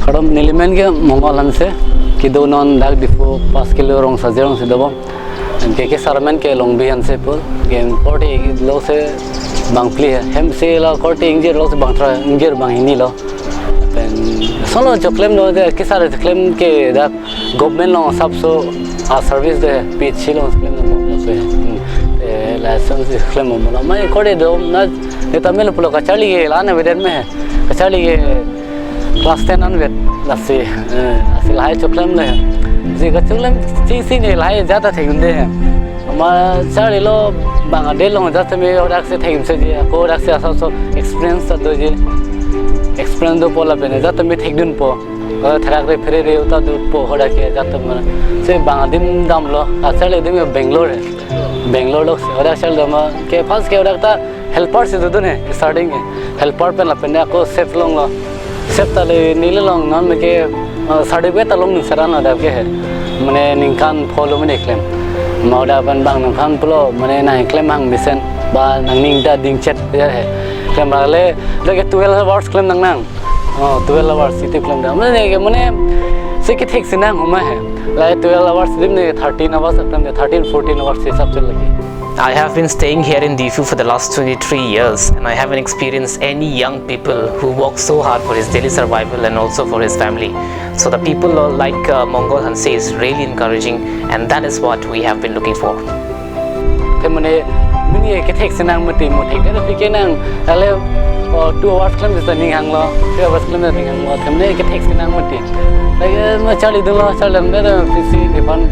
Kadam nilimen ke Mongol Hanse ki do non dak difu 5 kilo rong sa jerong se dobo ke sarmen ke long bi Hanse pul game 40 lo se bangpli hem se la 40 injir lo se bang tra injir bang ini lo pen sono choklem no de ke sare claim ke da government lo sab so a service de pitch lo claim no so license claim mo ma kode do na ne tamil pulo ka chali ge la na veden me ka chali ge class 10 an vet la se lai choklem le je ka choklem si ne lai jata thegunde ma chali lo bang ade lo jata me odak se thegim se je ko odak se so experience do je experience do pola bene jata me thegdun po thrak re fere re uta do po hoda ke jata ma se bang adim dam lo chali dim Bangalore lo odak chal dama ke first ke odak ta helper se do ne starting helper pen la pen ko safe long lo safe ta le nile long non me ke certificate ta long saran da ke he mane ningkan follow me claim ma da ban bang ningkan plo mane na claim hang bisen ba nang ning da ding chat ya he claim le ke 12 hours claim nang 12 hours city claim da mane se ke thik sinang huma hai like 12 hours dim ne 13 hours claim 13-14 hours se sab chal lagi. I have been staying here in Difu for the last 23 years and I haven't experienced any young people who work so hard for his daily survival and also for his family. So the people like Mongol Hanse is really encouraging and that is what we have been looking for. Mane mini ke thik sinang mati mo thik da pike nang ale 2 hours claim is ning hang lo 2 hours claim ning hang lo thamne ke thik sinang mati like ma chali do lo chalam da pc depan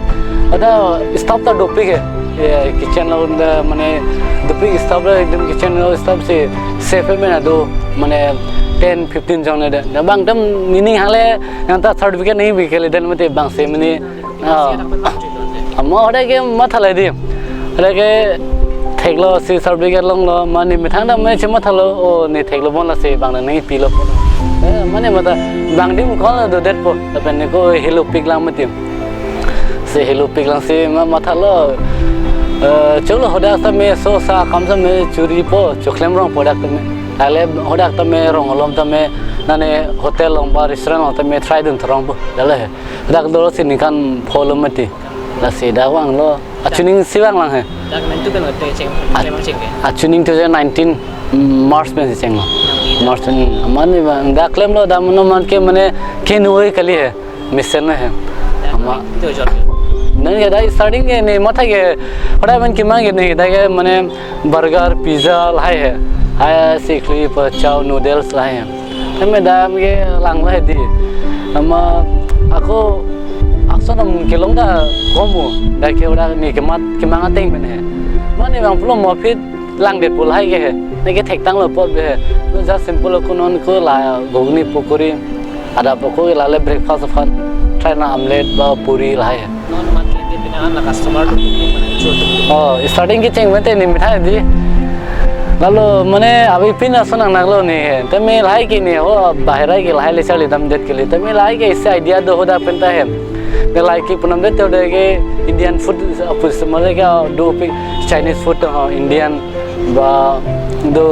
ada stop ta dopik hai kitchen lo mane dopik stop la ekdam kitchen lo stop se safe me na do mane 10-15 jong ne da bang tam meaning hale yang ta certificate nahi bikele dan mate bang se mane amma oda ke mathala di oda ke theklo se certificate long lo mani mithang da me chema thalo o ne theklo bon la se bang nahi pilo mane mata bang dim khol do det po pen ko hello pik lang mati se hello pik lang se ma thalo cholo hoda sa me so sa kam sa me churi po choklem rong product me ale hoda ta me rong lom ta me nane hotel long ba restaurant ta me try dun throng po dale dak do sin kan follow mati la se da wang lo achuning siwang lang he dak men tu kan te cheng lemang cheng ke achuning 2019 March में से चेंगो March में माने दा claim लो दा मनो मान के मने के नोई कली है मिशन है अम्मा तो जॉब नहीं दा स्टार्टिंग के नहीं मथा के बड़ा मन के मांगे नहीं दा के मने बर्गर पिज्जा लाई है आया सिखली पर चाउ नूडल्स लाई है तमे दा के लांग लाई दी अम्मा ako aksonam kelong da komu da ke ora ni ke mat ke manga teng ben है माने bang plo mo fit lang det pul hai ke है नहीं के थेक तंग लो पॉट बे नो जा सिंपल को नॉन को ला घुगनी पकोड़ी आदा पकोड़ी ला ले ब्रेकफास्ट फन ट्राई ना ऑमलेट बा पूरी ला है नॉन मंथली दे बिना ना कस्टमर तो स्टार्टिंग की चेंग में ते नि मिठाई दी लालो मने अभी पिन सुना नगलो नहीं है ते मैं लाई की नहीं हो बाहर की लाई ले चली दम देत के लिए ते मैं लाई के इससे आइडिया दो होदा पेंटा है ते लाई की पुनम देते हो के इंडियन फूड अपुस मले का दो चाइनीज फूड इंडियन बा do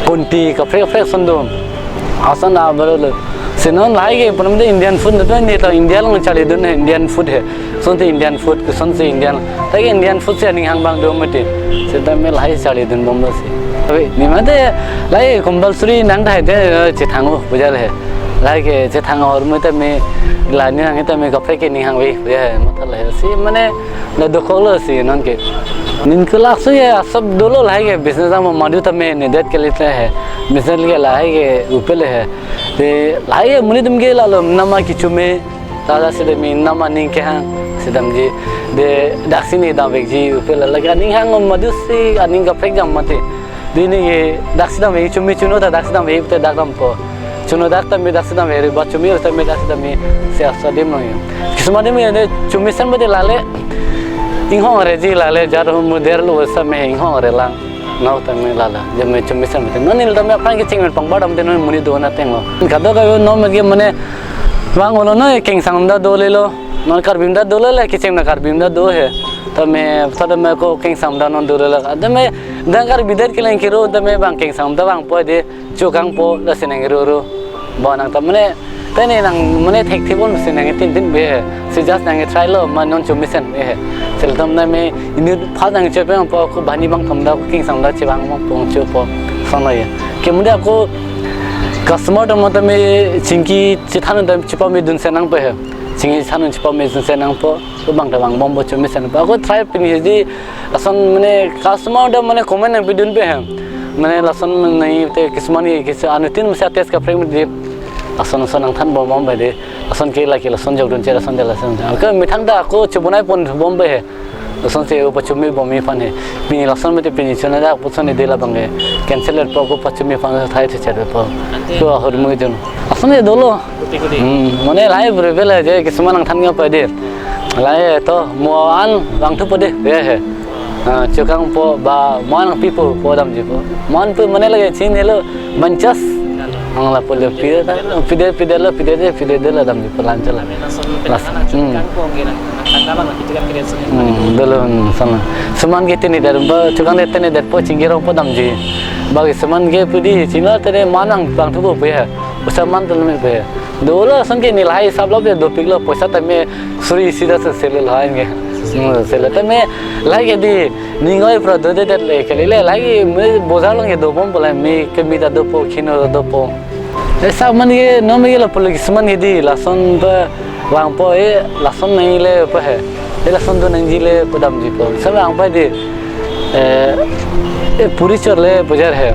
kunti ka fresh sondo asan abaro senon lai ke panam de Indian food to ne to India long chali do ne Indian food hai son te Indian food ke son se Indian ta ke Indian food se ning hang bang do mate se ta me lai chali dun bom se abe ni ma de lai compulsory nang dai de che thango bujal hai lai ke che thang aur me ta me la ni hang ta me ka fresh ke ning hang we ya mathal hai se mane na do kholo se non ke निनके लाख ये सब दोलो लाएगे business हम मारू तमे निदेत के लिए है बिजनेस के लाएगे ऊपर है ते लाएगे मुनि तुम के लालो नमा किचु में दादा से दे में नमा नहीं के हां सिदम जी दे दासी नहीं दाम जी ऊपर लगा नहीं हां मधु से अनिंग का फेक जम मते दिन ये दासी दाम में चुमी चुनो था दासी दाम में ते दागम को चुनो दाता में दासी दाम में बच्चों में उस में दासी दाम में से असदिम नहीं किस्मत में ने चुमी सन में लाले इंहों रे जी लाले जार मुदेर लो समय इंहों रे लांग नाउ तमे लाला जब मैं चुमिसन में न नील तमे अपन के चिंग में पंगबा दम तेन मुनि दो ना तेंगो गदो का नो में मने वांग होलो न किंग संगदा दो ले लो न कर बिंदा दो ले के चिंग ना कर बिंदा दो है तमे थोड़ा मैं को किंग संगदा न दो ले लगा तमे दंगर बिदर के लें किरो तमे बांग किंग संगदा बांग पो दे चोकांग पो दसने रो บ่นังตะมะเนแต่นี่นังมะเนเทคที่บ่สินังตินเบสิจัสนังทรายโลมานอนจุมิเซนเบเซลตมนะเมอินพาดังเจเปปอกูบานีบังทำดากิงสังดาจิบังมปงเจปอสังเลยke muda aku customer dam mata me chingki chithan dam chipa me dun senang pe chingi thanun chipa me dun senang po bang da bang bombo chumi sen pa aku try pin hi lason mane customer dam mane comment be dun pe mane lason nahi te kismani kis anutin me test ka frame de lason sonang than bom bom be de lason ke la ke lason jog dun che lason de lason aku mithang da aku chubunai pon bom be lason se upachumi bomi fan he pin lason me te pin chona da puchone de la bange cancel po ko pachumi fan thai the chere po to hor mu jon lason e dolo mane lai rebel je kisman ang than nga pa de lai to mo an bang thu pa de be he chukang po ba mon people po dam ji po mon pe mane lage chin helo banchas angla po le pide la dam ji po lan chala dolo sama seman ge tini dar ba chukang de tini dar po chingero po dam ji ba seman ge pudi china tere manang bang thu po he usaman tel me pe dolo sange ni lai sab lo be do piglo poisa ta me suri sida se sel lai nge sel ta me lai ge di ningoi pro do de le kelile lai me bozalong ge do bom bola me ke mi da do po khino do po esa man ge no me ge lo seman ge di lason ba wang po lason nei le pa he lason do nang ji le podam ji po सब wang pa di puri chor le bajar hai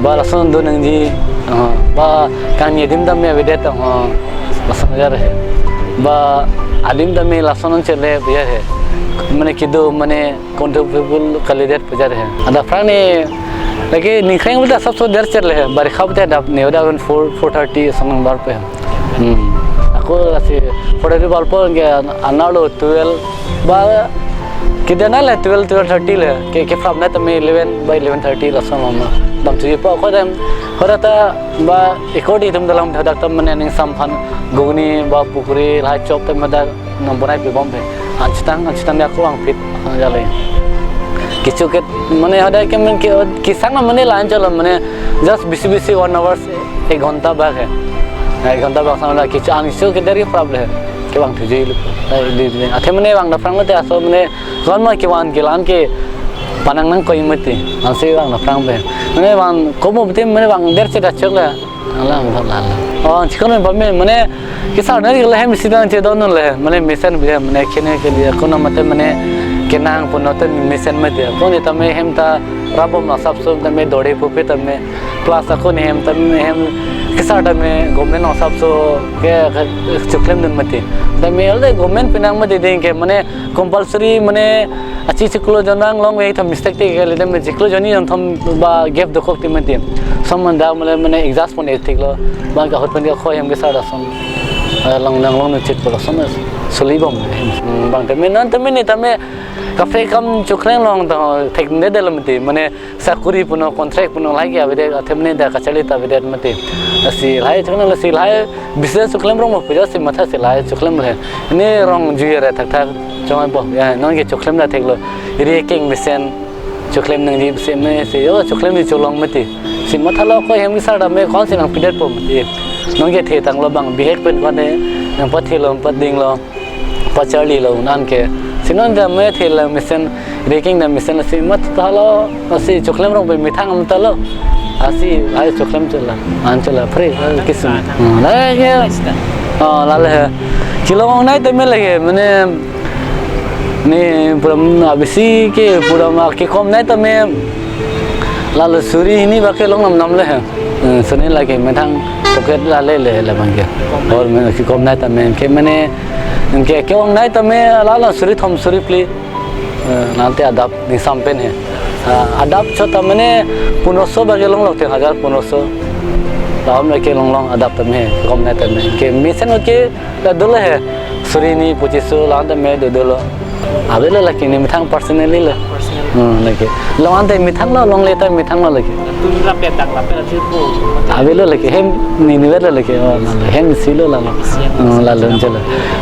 ba lason do nang ji ba kan ye dim dam me vede ta lason bajar hai ba adim dam me lason chele bajar hai mane kido mane controllable kalidet bajar hai ada frane lagi nikhang bata sab so der chele hai bar khabte dap ne oda 4:30 samang bar pe aku asi 4:30 bar po nge analo 12 ba kidana le 12:30 le ke from na tame 11 by 11:30 lason mama dam tu po ko dam horata ba ekodi dum dalam dhadak tam mane ning samphan gugni ba pukuri la chop tam da nombonai pe bombe anchitang ya ko ang fit jale kichu ke mane hada ke men ke kisang na mane lan chala mane just bisi 1 hours 1 ghanta ba hai 1 ghanta ba samla kichu ang isu ke dari problem ke bang thujui lu ai athe mane bang da frang mate aso mane gon ma ke wan ke lan ke panang nang koi mate anse bang da frang be mane bang komo bte mane bang der che da chok la ala ma la chikon ba me mane kisa na ri la hem sidan che don le mane mission be mane khene ke liye kono mate mane kenang punote mission mate kone tame hem ta rabom na sab so tame dode pupe tame plus ko ne hem tame hem kisa tame government na sab so ke chuklem dun mate tame alde government pinang mate den ke mane compulsory mane achi chiklo janang long way tham mistake te ke le tame chiklo jani tham ba gap dokok te mate someone da mane exhaust pon etiklo ba ka hot pen ke khoi hem ke sa da som long chit ko som solibom bang tame nan tame ni tame cafe kam chukreng long ta thek ne delamti mane sakuri puno contract puno lagi avide athemne da kachali ta avide mate asi lai chukna la si lai business chuklem rong puja si matha si lai chuklem le ne rong juye ra thak thak chong bo ya non ge chuklem la theklo ri king misen chuklem nang ji se me se yo chuklem ni cholong mate si matha lo ko hem sa da me kon si nang pidet po mate non ge the tang lo bang bihek pen kon ne nang pathilom pading lo pachali lo nan ke sinon da me thela mission raking da mission asi mat thalo asi choklem rong be mithang am talo asi ai choklem chala an chala free kisum la ge la le kilo nai te me lage mane ne puram abisi ke puram ke kom nai te me la le suri ni ba ke long nam le sune lage mithang pocket la le bang ke और मैं की kom nai te me ke mane इनके क्यों नहीं तो मैं लाला सुरी थम सुरी प्ली नालते अदाप निसाम पेन है अदाप छोटा मैंने 1500 बगे लोग लगते 1500 लाओ में के लोग अदाप तो मैं कम नहीं तो मैं के मिशन के दुल्हे है सुरी नी 2500 लांते मैं दुल्हे अबे ले लकी नहीं मिठांग पर्सनली ले लकी लांते मिठांग ला लोग लेता मिठांग ला लकी अबे ले लकी हम निवे ले लकी हम सिलो ला ला लन चला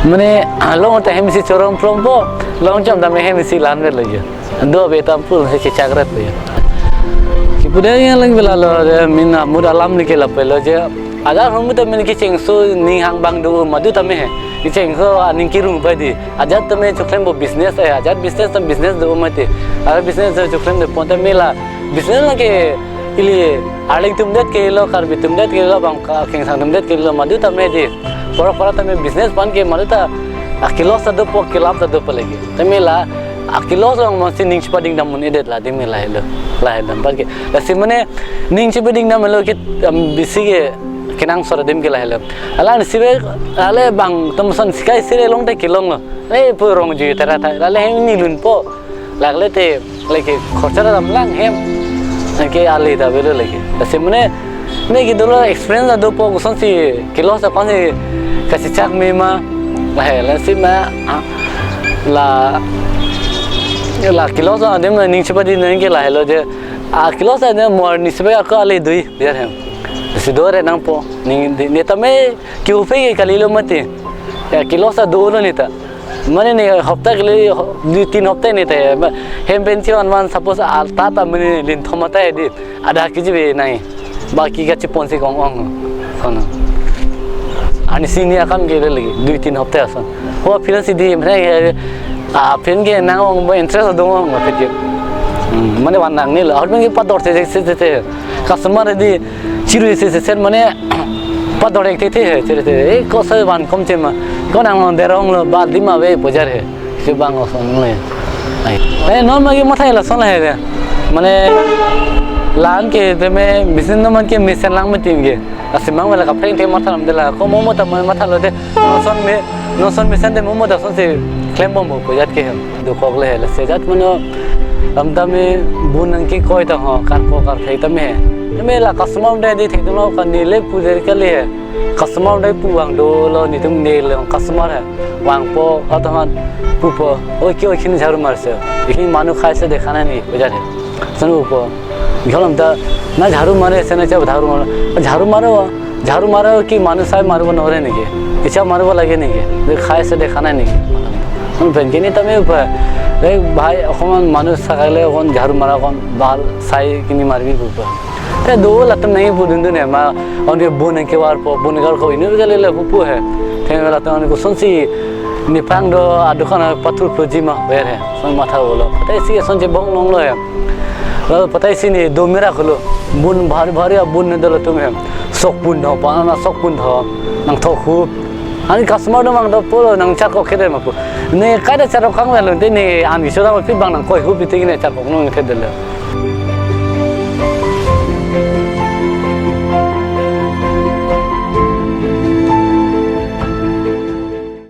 मैंने लोग तो हम सी चोरम प्रोम्पो लोग जम तमे हम सी लान में लगे दो बेतम पुल है कि चागरत पे कि पुरे ये लग बेला लो मिना मुदा लाम निके ला पे लो जे ajar hum ta men ki cheng so ning hang bang do madu ta me ki cheng so ning ki rung pa di ajar ta me chuklem bo business hai ajar business ta business do mate ajar business ta chuklem de ponta mela business la ke ili aling tum det ke lo kar bi tum det ke lo bang ka kheng sang tum det ke lo madu ta me di pora ta me business pan ke madu ta akilo sa do po kilap ta do pa lagi ta mela akilo so mo sin ning spading dam mun edet la di me la helo pan ke la simane ning spading dam lo ke bisi ke kenang sore dim ke la helo ala sibe ale bang tomson sikai sire long te kilong lo le pu rong ji tara ta la le ni lun po lagle te leke khorchara dam lang hem ke ali da belo leke la simane me ki dolo experience do po guson si kilo sa kon si kasi chak me ma la sima la kilo sa dem ning chpadi ning ke la helo je a kilo sa ne mor ni sibe ka ali dui biar hem sidore nang po ni tame ki upe ke kalilo mate ya kilo sa do lo ni ta mane ne hafta ke liye 2-3 hafta ni ta hem benchi on suppose alta ta mane lin thomata edi ada kiji be nai baki ka chiponsi kong ong kono ani sini akam ge lagi 2-3 hafta asan ho filan sidi mane a pen ge nang ong bo interest do ong pet mane wan nang ni lo hot me pador se customer di chiru se mane pador ek te e ko sa ban kom te ma ko nang derong lo ba dima we bojar he se bang oson le ai no ma ge mathai la son he mane lan ke te me bisin no man ke mission lang ma tim ge asimang wala ka pring te mathalam de la ko momo ta mathalo de no son mission de momo da son se claim bom bojat ke do khok le la se jat mano amda me bunang ki koi ta ho kar ko kar thai ta me la customer de di thai no kan ni le pu de ka le customer de pu wang do lo ni tum ne le customer hai wang po ataman pu po oi ki oi khin jaru mar se ikhin manu khai se dekhana ni bojat hai sanu po ghalam da na jaru mare se na cha jaru maro ki manu sai maru no re ni ke icha maru lage ni ke khai se dekhana ni हम बेंकिनी तमे ऊपर रे भाई अखमन मानुस सकाले कोन झाड़ू मारा कोन बाल साई किनी मारबी ऊपर ते दो लतम नहीं बुदिन ने मा ओने बोने के वार पो बोने कर को इने गले ले पुपु है थे वाला तो को संसी निपांग दो आदुखन पथुर फुजी मा बेर है सन माथा बोलो पता सी संजे बंग लंग लो है लो पता सी नि दो मेरा खलो बुन भारी भारी बुन ने दलो तुम है sok pun ho pana sok pun ho nang thoku ani customer do mang do polo nang chak ko khede ma pu ne kada chak ko khang la lo te ne an bi so da ma fit bang nang koi hu bi te ne chak ko no khede le